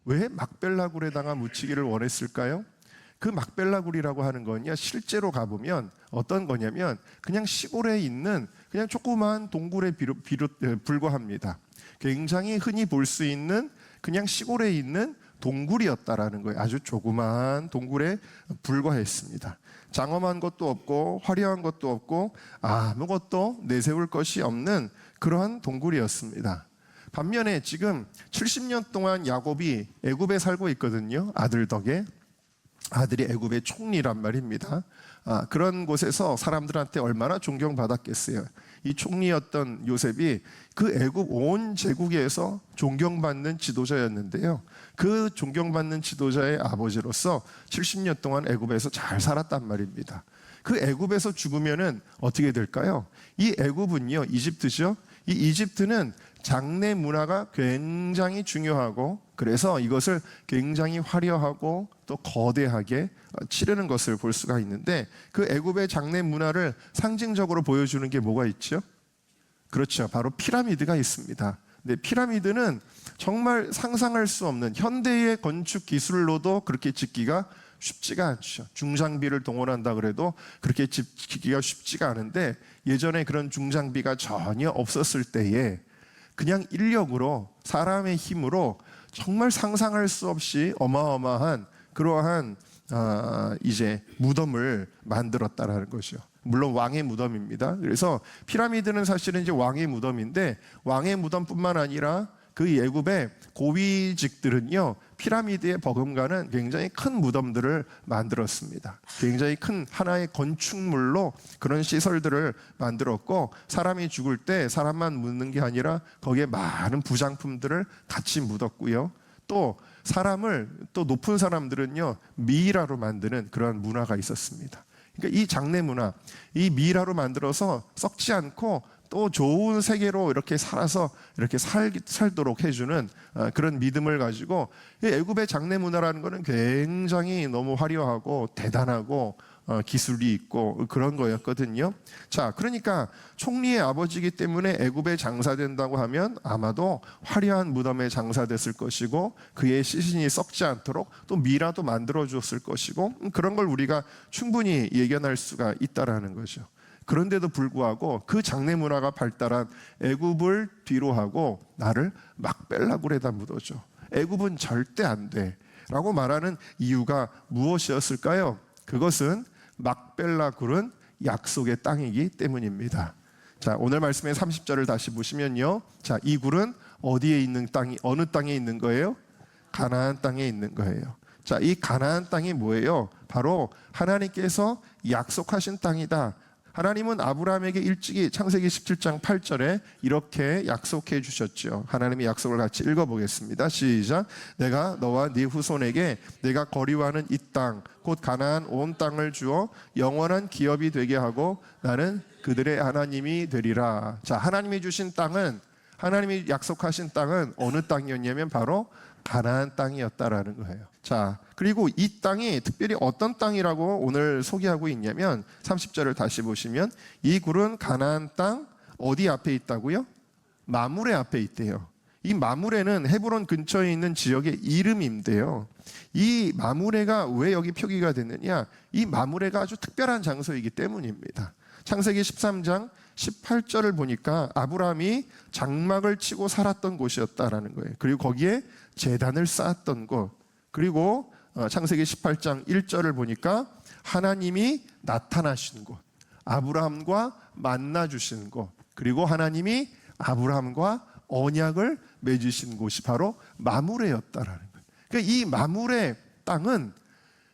왜 막벨라굴에다가 묻히기를 원했을까요? 그 막벨라굴이라고 하는 건요, 실제로 가보면 어떤 거냐면 그냥 시골에 있는 그냥 조그마한 동굴에 불과합니다. 굉장히 흔히 볼 수 있는 그냥 시골에 있는 동굴이었다라는 거예요. 아주 조그마한 동굴에 불과했습니다. 장엄한 것도 없고 화려한 것도 없고 아무것도 내세울 것이 없는 그러한 동굴이었습니다. 반면에 지금 70년 동안 야곱이 애굽에 살고 있거든요. 아들 덕에. 아들이 애굽의 총리란 말입니다. 그런 곳에서 사람들한테 얼마나 존경받았겠어요. 이 총리였던 요셉이 그 애굽 온 제국에서 존경받는 지도자였는데요. 그 존경받는 지도자의 아버지로서 70년 동안 애굽에서 잘 살았단 말입니다. 그 애굽에서 죽으면은 어떻게 될까요? 이 애굽은요, 이집트죠. 이 이집트는 장례 문화가 굉장히 중요하고, 그래서 이것을 굉장히 화려하고 또 거대하게 치르는 것을 볼 수가 있는데, 그 애굽의 장례 문화를 상징적으로 보여주는 게 뭐가 있죠? 그렇죠, 바로 피라미드가 있습니다. 근데 피라미드는 정말 상상할 수 없는 현대의 건축 기술로도 그렇게 짓기가 쉽지가 않죠. 중장비를 동원한다 그래도 그렇게 짓기가 쉽지가 않은데, 예전에 그런 중장비가 전혀 없었을 때에 그냥 인력으로, 사람의 힘으로 정말 상상할 수 없이 어마어마한 그러한 이제 무덤을 만들었다라는 것이죠. 물론 왕의 무덤입니다. 그래서 피라미드는 사실은 이제 왕의 무덤인데, 왕의 무덤뿐만 아니라 그 애굽의 고위직들은요, 피라미드에 버금가는 굉장히 큰 무덤들을 만들었습니다. 굉장히 큰 하나의 건축물로 그런 시설들을 만들었고, 사람이 죽을 때 사람만 묻는 게 아니라 거기에 많은 부장품들을 같이 묻었고요. 또 사람을, 또 높은 사람들은요, 미이라로 만드는 그런 문화가 있었습니다. 그러니까 이 장례 문화, 이 미이라로 만들어서 썩지 않고 또 좋은 세계로 이렇게 살아서 이렇게 살도록 해주는 그런 믿음을 가지고, 애굽의 장례 문화라는 것은 굉장히 너무 화려하고 대단하고 기술이 있고 그런 거였거든요. 자, 그러니까 총리의 아버지이기 때문에 애굽에 장사된다고 하면 아마도 화려한 무덤에 장사됐을 것이고, 그의 시신이 썩지 않도록 또 미라도 만들어 줬을 것이고, 그런 걸 우리가 충분히 예견할 수가 있다라는 거죠. 그런데도 불구하고 그 장례 문화가 발달한 애굽을 뒤로하고 나를 막벨라굴에다 묻어줘, 애굽은 절대 안 돼 라고 말하는 이유가 무엇이었을까요? 그것은 막벨라굴은 약속의 땅이기 때문입니다. 자, 오늘 말씀의 30절을 다시 보시면요, 자, 이 굴은 어디에 있는 땅이, 어느 땅에 있는 거예요? 가나안 땅에 있는 거예요. 자, 이 가나안 땅이 뭐예요? 바로 하나님께서 약속하신 땅이다. 하나님은 아브라함에게 일찍이 창세기 17장 8절에 이렇게 약속해 주셨죠. 하나님의 약속을 같이 읽어보겠습니다. 시작. 내가 너와 네 후손에게 내가 거리와는 이 땅, 곧 가나안 온 땅을 주어 영원한 기업이 되게 하고 나는 그들의 하나님이 되리라. 자, 하나님이 주신 땅은, 하나님이 약속하신 땅은 어느 땅이었냐면 바로 가나안 땅이었다라는 거예요. 자, 그리고 이 땅이 특별히 어떤 땅이라고 오늘 소개하고 있냐면 30절을 다시 보시면 이 굴은 가나안 땅 어디 앞에 있다고요? 마므레 앞에 있대요. 이 마므레는 헤브론 근처에 있는 지역의 이름인데요, 이 마므레가 왜 여기 표기가 됐느냐, 이 마므레가 아주 특별한 장소이기 때문입니다. 창세기 13장 18절을 보니까 아브라함이 장막을 치고 살았던 곳이었다라는 거예요. 그리고 거기에 제단을 쌓았던 곳, 그리고 창세기 18장 1절을 보니까 하나님이 나타나신 곳, 아브라함과 만나 주신 곳, 그리고 하나님이 아브라함과 언약을 맺으신 곳이 바로 마므레였다라는 거예요. 그러니까 이 마므레 땅은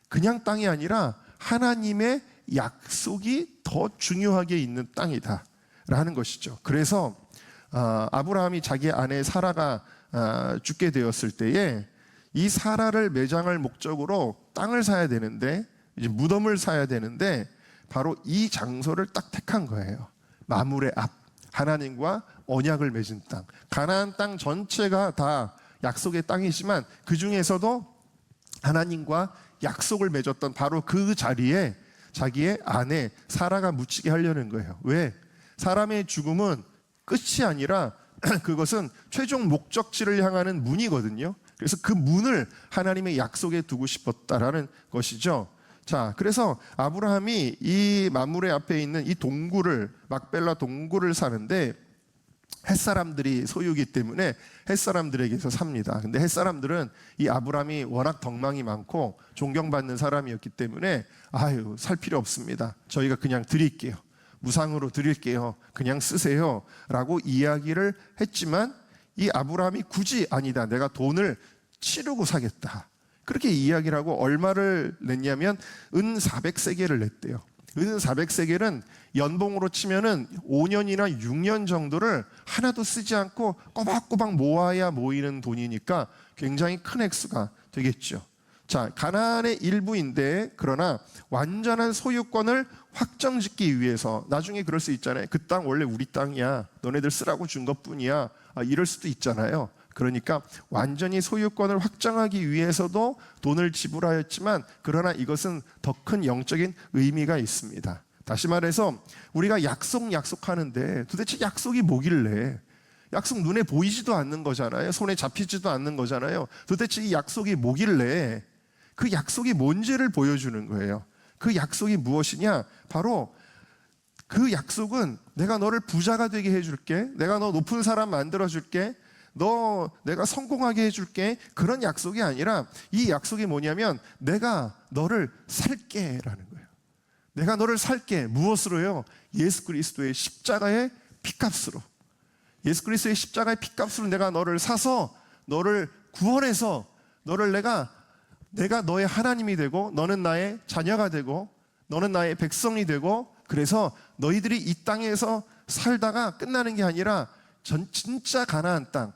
그냥 땅이 아니라 하나님의 약속이 더 중요하게 있는 땅이다 라는 것이죠. 그래서 아브라함이 자기 아내 사라가 죽게 되었을 때에 이 사라를 매장할 목적으로 땅을 사야 되는데, 이제 무덤을 사야 되는데, 바로 이 장소를 딱 택한 거예요. 마므레 앞, 하나님과 언약을 맺은 땅. 가나안 땅 전체가 다 약속의 땅이지만 그 중에서도 하나님과 약속을 맺었던 바로 그 자리에 자기의 아내 사라가 묻히게 하려는 거예요. 왜? 사람의 죽음은 끝이 아니라 그것은 최종 목적지를 향하는 문이거든요. 그래서 그 문을 하나님의 약속에 두고 싶었다라는 것이죠. 자, 그래서 아브라함이 이 만물의 앞에 있는 이 동굴을, 막벨라 동굴을 사는데 햇사람들이 소유기 때문에 햇사람들에게서 삽니다. 근데 햇사람들은 이 아브라함이 워낙 덕망이 많고 존경받는 사람이었기 때문에 살 필요 없습니다. 저희가 그냥 드릴게요. 무상으로 드릴게요. 그냥 쓰세요. 라고 이야기를 했지만 이 아브라함이 굳이 아니다. 내가 돈을 치르고 사겠다. 그렇게 이야기를 하고 얼마를 냈냐면 은 400세겔을 냈대요. 은 400세겔은 연봉으로 치면은 5년이나 6년 정도를 하나도 쓰지 않고 꼬박꼬박 모아야 모이는 돈이니까 굉장히 큰 액수가 되겠죠. 자, 가나안의 일부인데 그러나 완전한 소유권을 확정짓기 위해서 나중에 그럴 수 있잖아요. 그 땅 원래 우리 땅이야. 너네들 쓰라고 준 것뿐이야. 이럴 수도 있잖아요. 그러니까 완전히 소유권을 확정하기 위해서도 돈을 지불하였지만 그러나 이것은 더 큰 영적인 의미가 있습니다. 다시 말해서 우리가 약속하는데 도대체 약속이 뭐길래, 약속 눈에 보이지도 않는 거잖아요. 손에 잡히지도 않는 거잖아요. 도대체 이 약속이 뭐길래, 그 약속이 뭔지를 보여주는 거예요. 그 약속이 무엇이냐? 바로 그 약속은 내가 너를 부자가 되게 해줄게, 내가 너 높은 사람 만들어줄게, 내가 성공하게 해줄게, 그런 약속이 아니라 이 약속이 뭐냐면 내가 너를 살게 라는 거예요. 내가 너를 살게. 무엇으로요? 예수 그리스도의 십자가의 피값으로. 예수 그리스도의 십자가의 피값으로 내가 너를 사서 너를 구원해서 너를 내가 너의 하나님이 되고 너는 나의 자녀가 되고 너는 나의 백성이 되고, 그래서 너희들이 이 땅에서 살다가 끝나는 게 아니라 진짜 가나안 땅,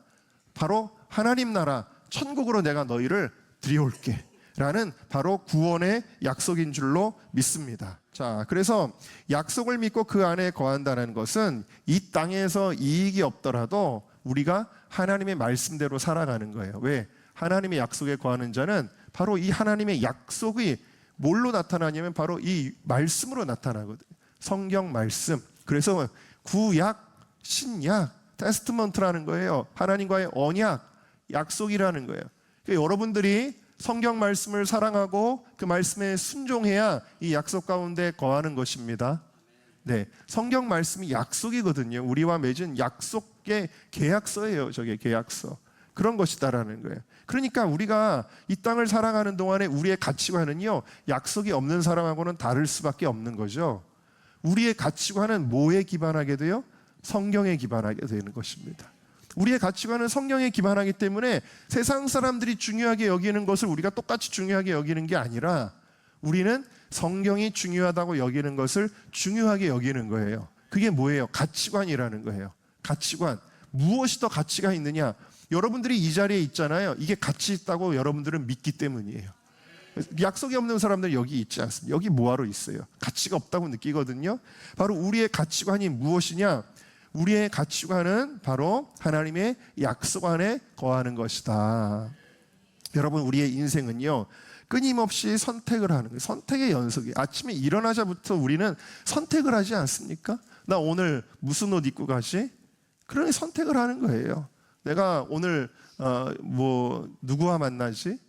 바로 하나님 나라 천국으로 내가 너희를 들여올게 라는 바로 구원의 약속인 줄로 믿습니다. 자, 그래서 약속을 믿고 그 안에 거한다는 것은 이 땅에서 이익이 없더라도 우리가 하나님의 말씀대로 살아가는 거예요. 왜? 하나님의 약속에 거하는 자는 바로 이 하나님의 약속이 뭘로 나타나냐면 바로 이 말씀으로 나타나거든요. 성경 말씀. 그래서 구약, 신약, 테스트먼트라는 거예요. 하나님과의 언약, 약속이라는 거예요. 그러니까 여러분들이 성경 말씀을 사랑하고 그 말씀에 순종해야 이 약속 가운데 거하는 것입니다. 네, 성경 말씀이 약속이거든요. 우리와 맺은 약속의 계약서예요. 저게 계약서. 그런 것이다라는 거예요. 그러니까 우리가 이 땅을 살아가는 동안에 우리의 가치관은요, 약속이 없는 사람하고는 다를 수밖에 없는 거죠. 우리의 가치관은 뭐에 기반하게 돼요? 성경에 기반하게 되는 것입니다. 우리의 가치관은 성경에 기반하기 때문에 세상 사람들이 중요하게 여기는 것을 우리가 똑같이 중요하게 여기는 게 아니라 우리는 성경이 중요하다고 여기는 것을 중요하게 여기는 거예요. 그게 뭐예요? 가치관이라는 거예요. 가치관. 무엇이 더 가치가 있느냐? 여러분들이 이 자리에 있잖아요. 이게 가치 있다고 여러분들은 믿기 때문이에요. 약속이 없는 사람들은 여기 있지 않습니다. 여기 뭐하러 있어요? 가치가 없다고 느끼거든요. 바로 우리의 가치관이 무엇이냐? 우리의 가치관은 바로 하나님의 약속 안에 거하는 것이다. 여러분, 우리의 인생은요, 끊임없이 선택을 하는 거예요. 선택의 연속이에요. 아침에 일어나자부터 우리는 선택을 하지 않습니까? 나 오늘 무슨 옷 입고 가지? 그러니 선택을 하는 거예요. 내가 오늘 누구와 만나지?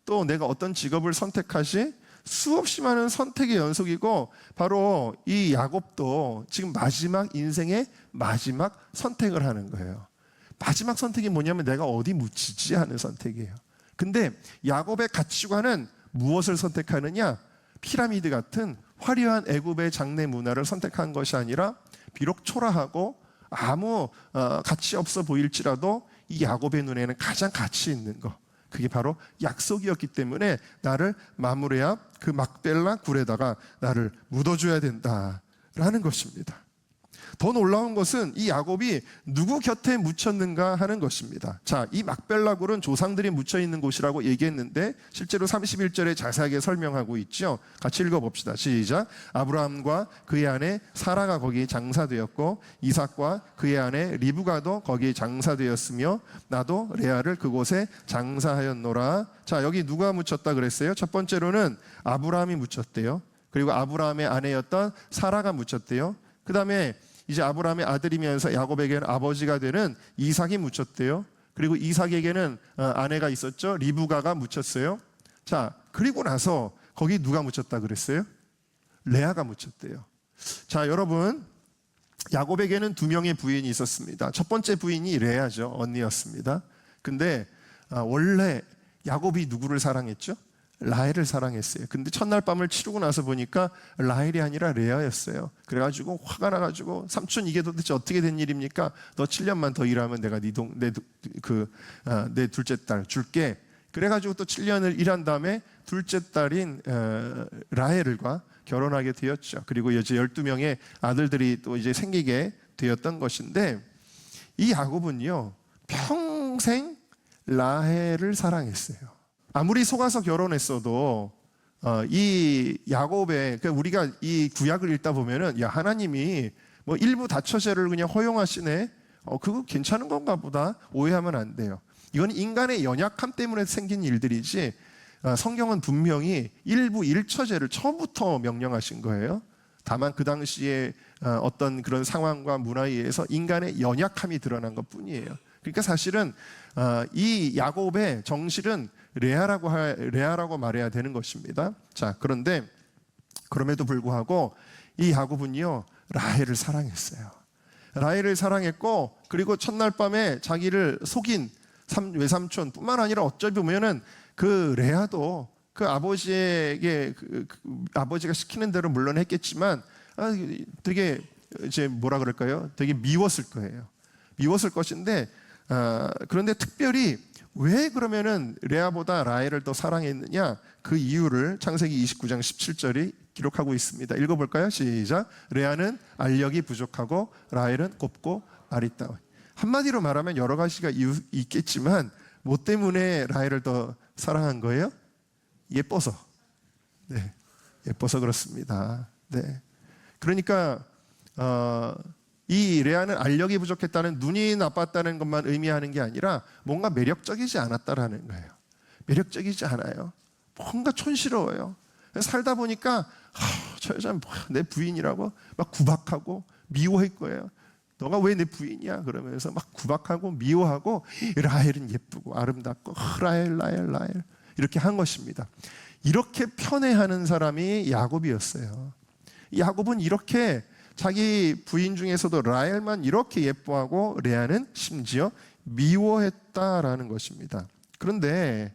또 내가 어떤 직업을 선택하지? 수없이 많은 선택의 연속이고, 바로 이 야곱도 지금 마지막 인생의 마지막 선택을 하는 거예요. 마지막 선택이 뭐냐면 내가 어디 묻히지 하는 선택이에요. 근데 야곱의 가치관은 무엇을 선택하느냐? 피라미드 같은 화려한 애굽의 장래 문화를 선택한 것이 아니라, 비록 초라하고 아무 가치 없어 보일지라도 이 야곱의 눈에는 가장 가치 있는 거, 그게 바로 약속이었기 때문에 나를 마므레아 그 막벨라 굴에다가 나를 묻어줘야 된다라는 것입니다. 더 놀라운 것은 이 야곱이 누구 곁에 묻혔는가 하는 것입니다. 자, 이 막벨라 굴은 조상들이 묻혀 있는 곳이라고 얘기했는데 실제로 31절에 자세하게 설명하고 있죠. 같이 읽어봅시다. 시작. 아브라함과 그의 아내 사라가 거기에 장사되었고 이삭과 그의 아내 리브가도 거기에 장사되었으며 나도 레아를 그곳에 장사하였노라. 자, 여기 누가 묻혔다 그랬어요? 첫 번째로는 아브라함이 묻혔대요. 그리고 아브라함의 아내였던 사라가 묻혔대요. 그 다음에 이제 아브라함의 아들이면서 야곱에게는 아버지가 되는 이삭이 묻혔대요. 그리고 이삭에게는 아내가 있었죠. 리브가가 묻혔어요. 자, 그리고 나서 거기 누가 묻혔다 그랬어요? 레아가 묻혔대요. 자, 여러분, 야곱에게는 두 명의 부인이 있었습니다. 첫 번째 부인이 레아죠. 언니였습니다. 근데 원래 야곱이 누구를 사랑했죠? 라헬을 사랑했어요. 근데 첫날 밤을 치르고 나서 보니까 라헬이 아니라 레아였어요. 그래가지고 화가 나가지고 삼촌 이게 도대체 어떻게 된 일입니까? 너 7년만 더 일하면 내가 내 둘째 딸 줄게. 그래가지고 또 7년을 일한 다음에 둘째 딸인 라헬과 결혼하게 되었죠. 그리고 이제 12명의 아들들이 또 이제 생기게 되었던 것인데, 이 야곱은요 평생 라헬을 사랑했어요. 아무리 속아서 결혼했어도 이 야곱의, 그러니까 우리가 이 구약을 읽다 보면은 야, 하나님이 뭐 일부 다처제를 그냥 허용하시네. 그거 괜찮은 건가 보다. 오해하면 안 돼요. 이건 인간의 연약함 때문에 생긴 일들이지, 성경은 분명히 일부 일처제를 처음부터 명령하신 거예요. 다만 그 당시에 어떤 그런 상황과 문화에 의해서 인간의 연약함이 드러난 것뿐이에요. 그러니까 사실은 이 야곱의 정실은 레아라고 말해야 되는 것입니다. 자, 그런데 그럼에도 불구하고 이 야곱은요 라헬을 사랑했어요. 라헬을 사랑했고, 그리고 첫날 밤에 자기를 속인 외삼촌뿐만 아니라 어쩌 보면은 그 레아도 그 아버지에게 아버지가 시키는 대로 물론 했겠지만 되게 이제 뭐라 그럴까요? 되게 미웠을 거예요. 미웠을 것인데, 그런데 특별히 왜 그러면은 레아보다 라헬을 더 사랑했느냐? 그 이유를 창세기 29장 17절이 기록하고 있습니다. 읽어볼까요? 시작. 레아는 알력이 부족하고 라헬은 곱고 아리따워. 한마디로 말하면 여러 가지가 이유 있겠지만 뭐 때문에 라헬을 더 사랑한 거예요? 예뻐서. 네, 예뻐서 그렇습니다. 네, 그러니까 이 레아는 알력이 부족했다는, 눈이 나빴다는 것만 의미하는 게 아니라 뭔가 매력적이지 않았다라는 거예요. 매력적이지 않아요. 뭔가 촌스러워요. 살다 보니까 저 여자는 내 부인이라고 막 구박하고 미워할 거예요. 너가 왜 내 부인이야? 그러면서 막 구박하고 미워하고, 라헬은 예쁘고 아름답고 라헬 이렇게 한 것입니다. 이렇게 편애하는 사람이 야곱이었어요. 야곱은 이렇게 자기 부인 중에서도 라헬만 이렇게 예뻐하고 레아는 심지어 미워했다라는 것입니다. 그런데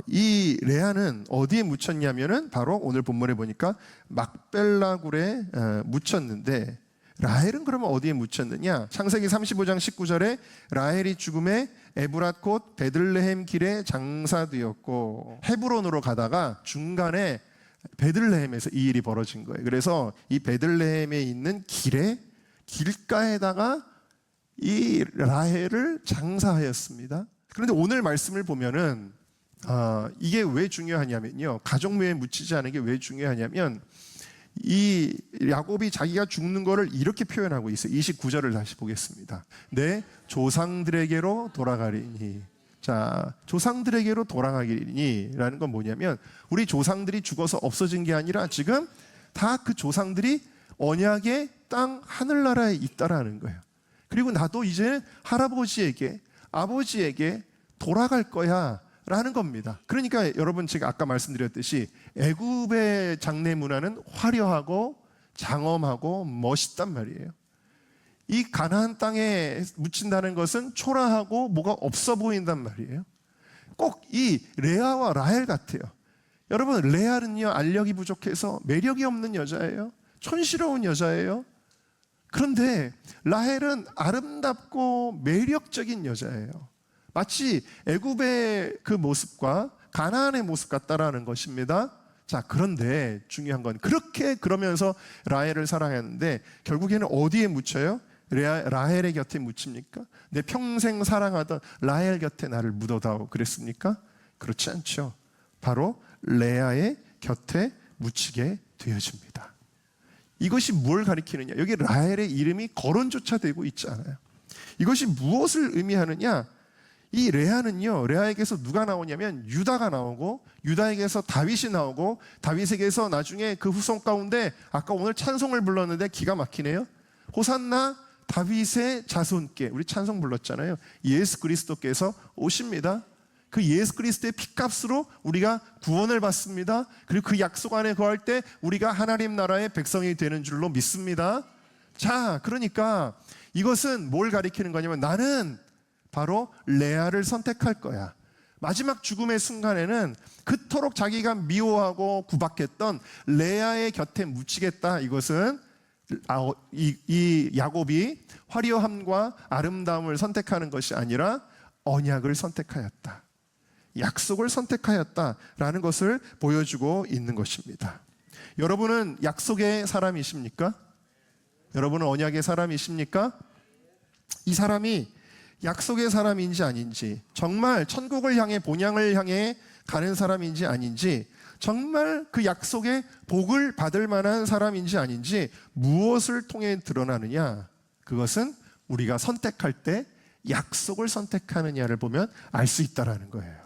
이 레아는 어디에 묻혔냐면은 바로 오늘 본문에 보니까 막벨라 굴에 묻혔는데, 라헬은 그러면 어디에 묻혔느냐? 창세기 35장 19절에 라헬이 죽음에 에브랏 곧 베들레헴 길에 장사되었고, 헤브론으로 가다가 중간에 베들레헴에서 이 일이 벌어진 거예요. 그래서 이 베들레헴에 있는 길가에다가 이 라헬을 장사하였습니다. 그런데 오늘 말씀을 보면은 이게 왜 중요하냐면요, 가족묘에 묻히지 않은 게 왜 중요하냐면, 이 야곱이 자기가 죽는 거를 이렇게 표현하고 있어요. 29절을 다시 보겠습니다. 내 조상들에게로 돌아가리니. 자, 조상들에게로 돌아가리니 라는 건 뭐냐면, 우리 조상들이 죽어서 없어진 게 아니라 지금 다 그 조상들이 언약의 땅 하늘나라에 있다라는 거예요. 그리고 나도 이제 할아버지에게, 아버지에게 돌아갈 거야 라는 겁니다. 그러니까 여러분, 제가 아까 말씀드렸듯이 애굽의 장례 문화는 화려하고 장엄하고 멋있단 말이에요. 이 가나안 땅에 묻힌다는 것은 초라하고 뭐가 없어 보인단 말이에요. 꼭 이 레아와 라헬 같아요. 여러분, 레아는요 알력이 부족해서 매력이 없는 여자예요. 촌스러운 여자예요. 그런데 라헬은 아름답고 매력적인 여자예요. 마치 애굽의 그 모습과 가나안의 모습 같다라는 것입니다. 자, 그런데 중요한 건, 그러면서 라헬을 사랑했는데 결국에는 어디에 묻혀요? 라헬의 곁에 묻힙니까? 내 평생 사랑하던 라헬 곁에 나를 묻어다오 그랬습니까? 그렇지 않죠. 바로 레아의 곁에 묻히게 되어집니다. 이것이 뭘 가리키느냐? 여기 라헬의 이름이 거론조차 되고 있지 않아요. 이것이 무엇을 의미하느냐? 이 레아는요, 레아에게서 누가 나오냐면 유다가 나오고, 유다에게서 다윗이 나오고, 다윗에게서 나중에 그 후손 가운데 아까 오늘 찬송을 불렀는데 기가 막히네요. 호산나 다윗의 자손께, 우리 찬송 불렀잖아요. 예수 그리스도께서 오십니다. 그 예수 그리스도의 피값으로 우리가 구원을 받습니다. 그리고 그 약속 안에 거할 때 우리가 하나님 나라의 백성이 되는 줄로 믿습니다. 자, 그러니까 이것은 뭘 가리키는 거냐면 나는 바로 레아를 선택할 거야. 마지막 죽음의 순간에는 그토록 자기가 미워하고 구박했던 레아의 곁에 묻히겠다. 이것은 이 야곱이 화려함과 아름다움을 선택하는 것이 아니라 언약을 선택하였다. 약속을 선택하였다라는 것을 보여주고 있는 것입니다. 여러분은 약속의 사람이십니까? 여러분은 언약의 사람이십니까? 이 사람이 약속의 사람인지 아닌지, 정말 천국을 향해 본향을 향해 가는 사람인지 아닌지, 정말 그 약속의 복을 받을 만한 사람인지 아닌지 무엇을 통해 드러나느냐? 그것은 우리가 선택할 때 약속을 선택하느냐를 보면 알 수 있다는 거예요.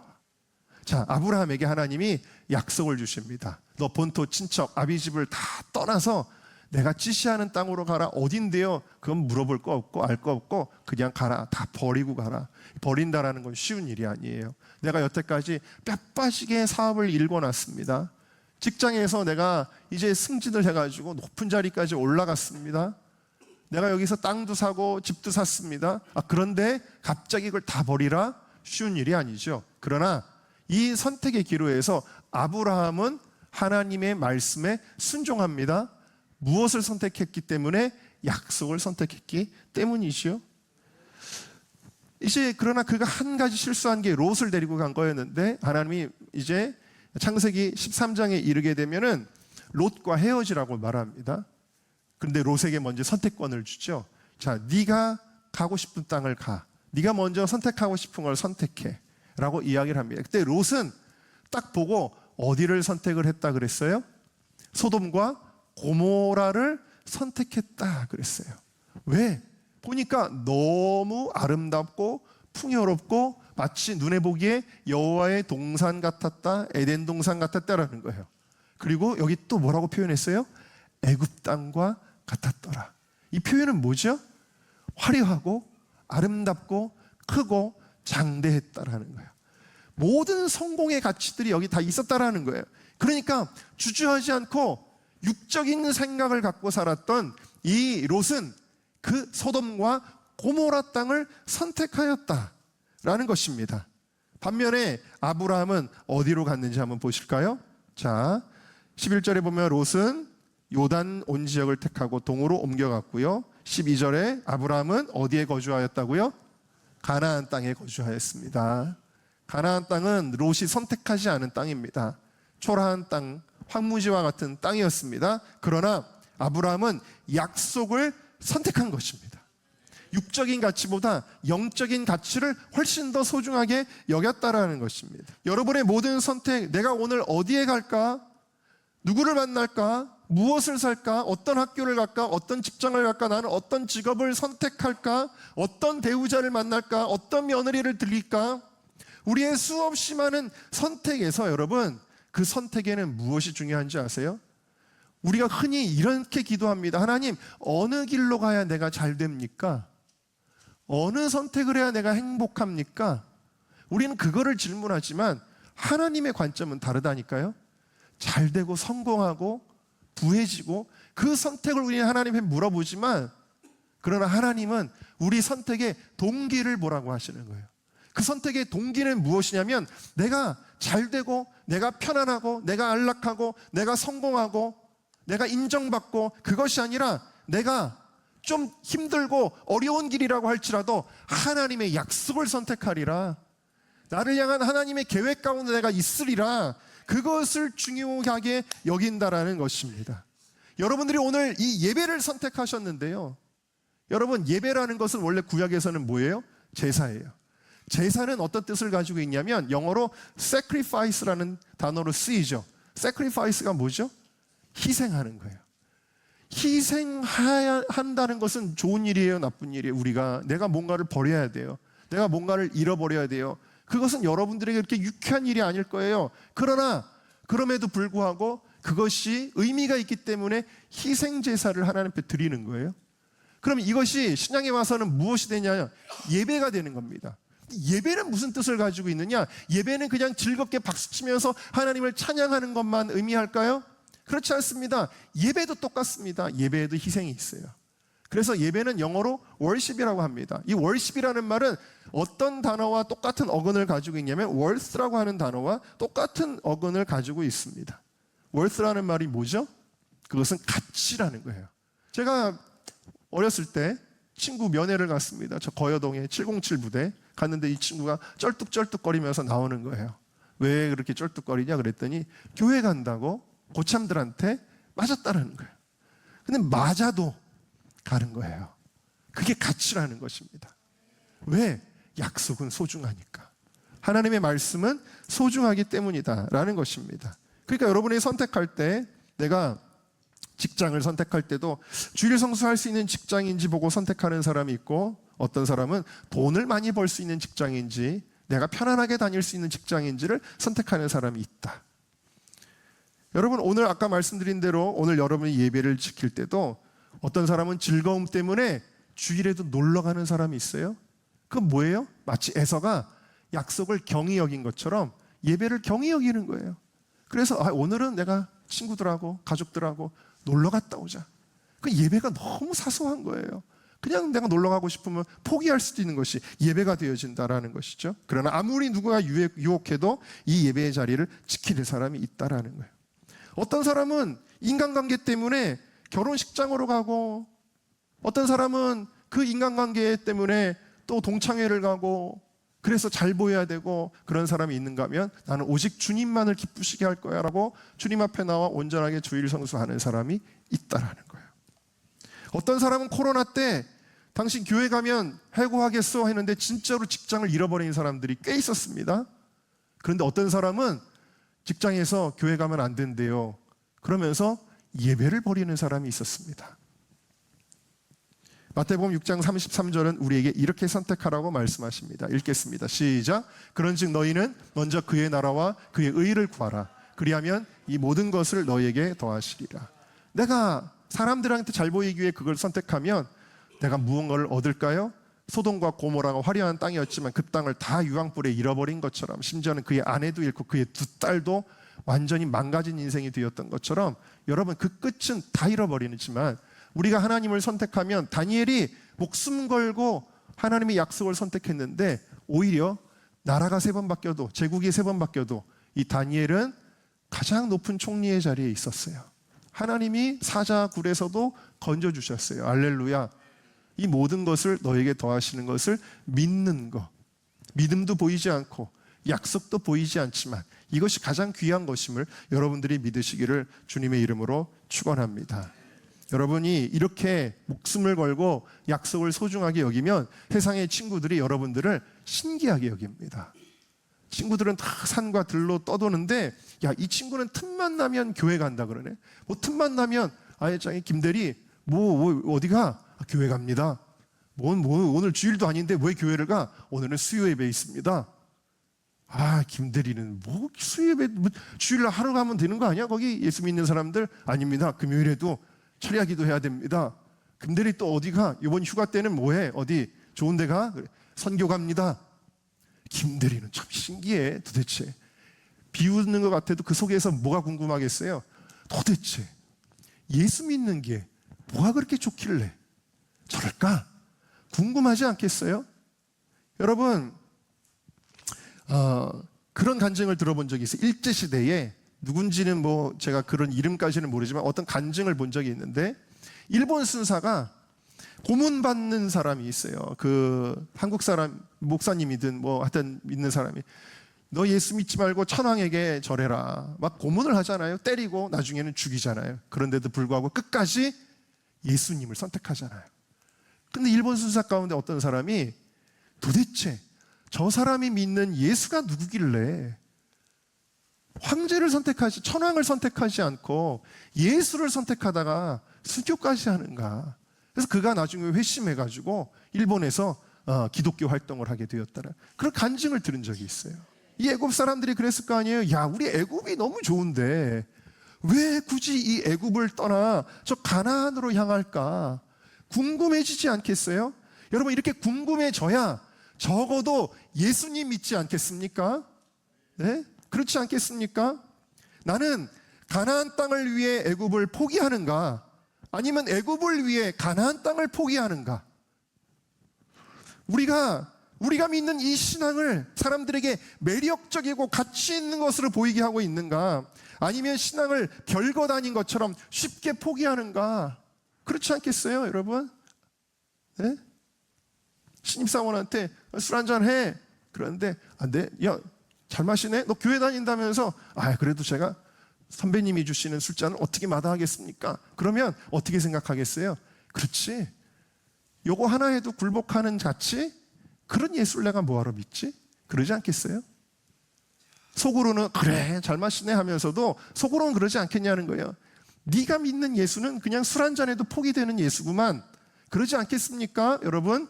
자, 아브라함에게 하나님이 약속을 주십니다. 너 본토 친척 아비집을 다 떠나서 내가 지시하는 땅으로 가라. 어딘데요? 그건 물어볼 거 없고 알 거 없고 그냥 가라. 다 버리고 가라. 버린다라는 건 쉬운 일이 아니에요. 내가 여태까지 뼈 빠지게 사업을 일궈놨습니다. 직장에서 내가 이제 승진을 해가지고 높은 자리까지 올라갔습니다. 내가 여기서 땅도 사고 집도 샀습니다. 그런데 갑자기 이걸 다 버리라? 쉬운 일이 아니죠. 그러나 이 선택의 기로에서 아브라함은 하나님의 말씀에 순종합니다. 무엇을 선택했기 때문에? 약속을 선택했기 때문이죠. 이제 그러나 그가 한 가지 실수한 게 롯을 데리고 간 거였는데 하나님이 이제 창세기 13장에 이르게 되면은 롯과 헤어지라고 말합니다. 그런데 롯에게 먼저 선택권을 주죠. 자, 네가 가고 싶은 땅을 가. 네가 먼저 선택하고 싶은 걸 선택해 라고 이야기를 합니다. 그때 롯은 딱 보고 어디를 선택을 했다 그랬어요? 소돔과 고모라를 선택했다 그랬어요. 왜? 보니까 너무 아름답고 풍요롭고 마치 눈에 보기에 여호와의 동산 같았다, 에덴 동산 같았다라는 거예요. 그리고 여기 또 뭐라고 표현했어요? 애굽 땅과 같았더라. 이 표현은 뭐죠? 화려하고 아름답고 크고 장대했다라는 거예요. 모든 성공의 가치들이 여기 다 있었다라는 거예요. 그러니까 주저하지 않고 육적인 생각을 갖고 살았던 이 롯은 그 소돔과 고모라 땅을 선택하였다라는 것입니다. 반면에 아브라함은 어디로 갔는지 한번 보실까요? 자, 11절에 보면 롯은 요단 온 지역을 택하고 동으로 옮겨갔고요. 12절에 아브라함은 어디에 거주하였다고요? 가나안 땅에 거주하였습니다. 가나안 땅은 롯이 선택하지 않은 땅입니다. 초라한 땅, 황무지와 같은 땅이었습니다. 그러나 아브라함은 약속을 선택한 것입니다. 육적인 가치보다 영적인 가치를 훨씬 더 소중하게 여겼다라는 것입니다. 여러분의 모든 선택, 내가 오늘 어디에 갈까? 누구를 만날까? 무엇을 살까? 어떤 학교를 갈까? 어떤 직장을 갈까? 나는 어떤 직업을 선택할까? 어떤 배우자를 만날까? 어떤 며느리를 들릴까? 우리의 수없이 많은 선택에서 여러분, 그 선택에는 무엇이 중요한지 아세요? 우리가 흔히 이렇게 기도합니다. 하나님, 어느 길로 가야 내가 잘 됩니까? 어느 선택을 해야 내가 행복합니까? 우리는 그거를 질문하지만 하나님의 관점은 다르다니까요. 잘 되고 성공하고 부해지고 그 선택을 우리는 하나님께 물어보지만, 그러나 하나님은 우리 선택의 동기를 보라고 하시는 거예요. 그 선택의 동기는 무엇이냐면 내가 잘 되고 내가 편안하고 내가 안락하고 내가 성공하고 내가 인정받고, 그것이 아니라 내가 좀 힘들고 어려운 길이라고 할지라도 하나님의 약속을 선택하리라, 나를 향한 하나님의 계획 가운데 내가 있으리라, 그것을 중요하게 여긴다라는 것입니다. 여러분들이 오늘 이 예배를 선택하셨는데요, 여러분, 예배라는 것은 원래 구약에서는 뭐예요? 제사예요. 제사는 어떤 뜻을 가지고 있냐면 영어로 sacrifice라는 단어로 쓰이죠. sacrifice가 뭐죠? 희생하는 거예요. 희생한다는 것은 좋은 일이에요, 나쁜 일이에요? 내가 뭔가를 버려야 돼요. 내가 뭔가를 잃어버려야 돼요. 그것은 여러분들에게 그렇게 유쾌한 일이 아닐 거예요. 그러나 그럼에도 불구하고 그것이 의미가 있기 때문에 희생 제사를 하나님 앞에 드리는 거예요. 그럼 이것이 신약에 와서는 무엇이 되냐? 예배가 되는 겁니다. 예배는 무슨 뜻을 가지고 있느냐? 예배는 그냥 즐겁게 박수치면서 하나님을 찬양하는 것만 의미할까요? 그렇지 않습니다. 예배도 똑같습니다. 예배에도 희생이 있어요. 그래서 예배는 영어로 worship이라고 합니다. 이 worship이라는 말은 어떤 단어와 똑같은 어근을 가지고 있냐면 worth라고 하는 단어와 똑같은 어근을 가지고 있습니다. worth라는 말이 뭐죠? 그것은 가치라는 거예요. 제가 어렸을 때 친구 면회를 갔습니다. 저 거여동에 707 부대 갔는데 이 친구가 쩔뚝쩔뚝거리면서 나오는 거예요. 왜 그렇게 쩔뚝거리냐 그랬더니 교회 간다고 고참들한테 맞았다라는 거예요. 근데 맞아도 가는 거예요. 그게 가치라는 것입니다. 왜? 약속은 소중하니까. 하나님의 말씀은 소중하기 때문이다라는 것입니다. 그러니까 여러분이 선택할 때, 내가 직장을 선택할 때도 주일 성수할 수 있는 직장인지 보고 선택하는 사람이 있고, 어떤 사람은 돈을 많이 벌 수 있는 직장인지, 내가 편안하게 다닐 수 있는 직장인지를 선택하는 사람이 있다. 여러분, 오늘 아까 말씀드린 대로 오늘 여러분이 예배를 지킬 때도 어떤 사람은 즐거움 때문에 주일에도 놀러 가는 사람이 있어요. 그건 뭐예요? 마치 에서가 약속을 경히 여긴 것처럼 예배를 경히 여기는 거예요. 그래서 오늘은 내가 친구들하고 가족들하고 놀러 갔다 오자. 그 예배가 너무 사소한 거예요. 그냥 내가 놀러 가고 싶으면 포기할 수도 있는 것이 예배가 되어진다라는 것이죠. 그러나 아무리 누구가 유혹해도 이 예배의 자리를 지키는 사람이 있다라는 거예요. 어떤 사람은 인간관계 때문에 결혼식장으로 가고, 어떤 사람은 그 인간관계 때문에 또 동창회를 가고, 그래서 잘 보여야 되고, 그런 사람이 있는가 하면 나는 오직 주님만을 기쁘시게 할 거야 라고 주님 앞에 나와 온전하게 주일 성수하는 사람이 있다라는 거예요. 어떤 사람은 코로나 때 당신 교회 가면 해고하겠어 했는데 진짜로 직장을 잃어버린 사람들이 꽤 있었습니다. 그런데 어떤 사람은 직장에서 교회 가면 안 된대요. 그러면서 예배를 버리는 사람이 있었습니다. 마태복음 6장 33절은 우리에게 이렇게 선택하라고 말씀하십니다. 읽겠습니다. 시작. 그런즉 너희는 먼저 그의 나라와 그의 의를 구하라. 그리하면 이 모든 것을 너희에게 더하시리라. 내가 사람들한테 잘 보이기 위해 그걸 선택하면 내가 무언가를 얻을까요? 소돔과 고모라가 화려한 땅이었지만 그 땅을 다 유황불에 잃어버린 것처럼, 심지어는 그의 아내도 잃고 그의 두 딸도 완전히 망가진 인생이 되었던 것처럼, 여러분 그 끝은 다 잃어버리지만 우리가 하나님을 선택하면, 다니엘이 목숨 걸고 하나님의 약속을 선택했는데 오히려 나라가 3번 바뀌어도, 제국이 3번 바뀌어도 이 다니엘은 가장 높은 총리의 자리에 있었어요. 하나님이 사자굴에서도 건져주셨어요. 할렐루야. 이 모든 것을 너에게 더하시는 것을 믿는 것, 믿음도 보이지 않고 약속도 보이지 않지만 이것이 가장 귀한 것임을 여러분들이 믿으시기를 주님의 이름으로 축원합니다. 여러분이 이렇게 목숨을 걸고 약속을 소중하게 여기면 세상의 친구들이 여러분들을 신기하게 여깁니다. 친구들은 다 산과 들로 떠도는데, 야, 이 친구는 틈만 나면 교회 간다 그러네. 뭐 틈만 나면 아예짱이 김대리 뭐 어디가? 교회 갑니다. 오늘 주일도 아닌데 왜 교회를 가? 오늘은 수요 예배 있습니다. 김대리는 뭐 수요 예배, 주일날 하루 가면 되는 거 아니야? 거기 예수 믿는 사람들. 아닙니다. 금요일에도 철야기도 해야 됩니다. 김대리 또 어디가? 이번 휴가 때는 뭐해? 어디 좋은 데 가? 선교 갑니다. 김대리는 참 신기해. 도대체 비웃는 것 같아도 그 속에서 뭐가 궁금하겠어요? 도대체 예수 믿는 게 뭐가 그렇게 좋길래 저럴까? 궁금하지 않겠어요? 여러분, 그런 간증을 들어본 적이 있어요. 일제시대에 누군지는 제가 그런 이름까지는 모르지만 어떤 간증을 본 적이 있는데, 일본 순사가 고문받는 사람이 있어요. 그 한국 사람, 목사님이든 하여튼 믿는 사람이, 너 예수 믿지 말고 천황에게 절해라. 막 고문을 하잖아요. 때리고 나중에는 죽이잖아요. 그런데도 불구하고 끝까지 예수님을 선택하잖아요. 근데 일본 순사 가운데 어떤 사람이 도대체 저 사람이 믿는 예수가 누구길래 황제를 선택하지, 천황을 선택하지 않고 예수를 선택하다가 순교까지 하는가. 그래서 그가 나중에 회심해가지고 일본에서 기독교 활동을 하게 되었다는 그런 간증을 들은 적이 있어요. 이 애굽 사람들이 그랬을 거 아니에요. 야, 우리 애굽이 너무 좋은데 왜 굳이 이 애굽을 떠나 저 가나안으로 향할까? 궁금해지지 않겠어요? 여러분, 이렇게 궁금해져야 적어도 예수님 믿지 않겠습니까? 네? 그렇지 않겠습니까? 나는 가나안 땅을 위해 애굽을 포기하는가? 아니면 애굽을 위해 가나안 땅을 포기하는가? 우리가 믿는 이 신앙을 사람들에게 매력적이고 가치 있는 것으로 보이게 하고 있는가? 아니면 신앙을 별것 아닌 것처럼 쉽게 포기하는가? 그렇지 않겠어요, 여러분? 네? 신입사원한테 술 한잔 해. 그런데 안 돼. 야, 잘 마시네? 너 교회 다닌다면서? 그래도 제가 선배님이 주시는 술잔을 어떻게 마다하겠습니까? 그러면 어떻게 생각하겠어요? 그렇지. 요거 하나에도 굴복하는 자치? 그런 예수를 내가 뭐하러 믿지? 그러지 않겠어요? 속으로는 그래 잘 마시네 하면서도 속으로는 그러지 않겠냐는 거예요. 네가 믿는 예수는 그냥 술 한 잔에도 포기되는 예수구만. 그러지 않겠습니까, 여러분?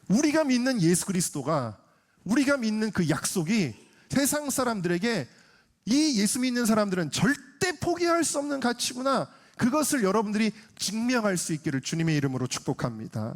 우리가 믿는 예수 그리스도가, 우리가 믿는 그 약속이 세상 사람들에게 이 예수 믿는 사람들은 절대 포기할 수 없는 가치구나, 그것을 여러분들이 증명할 수 있기를 주님의 이름으로 축복합니다.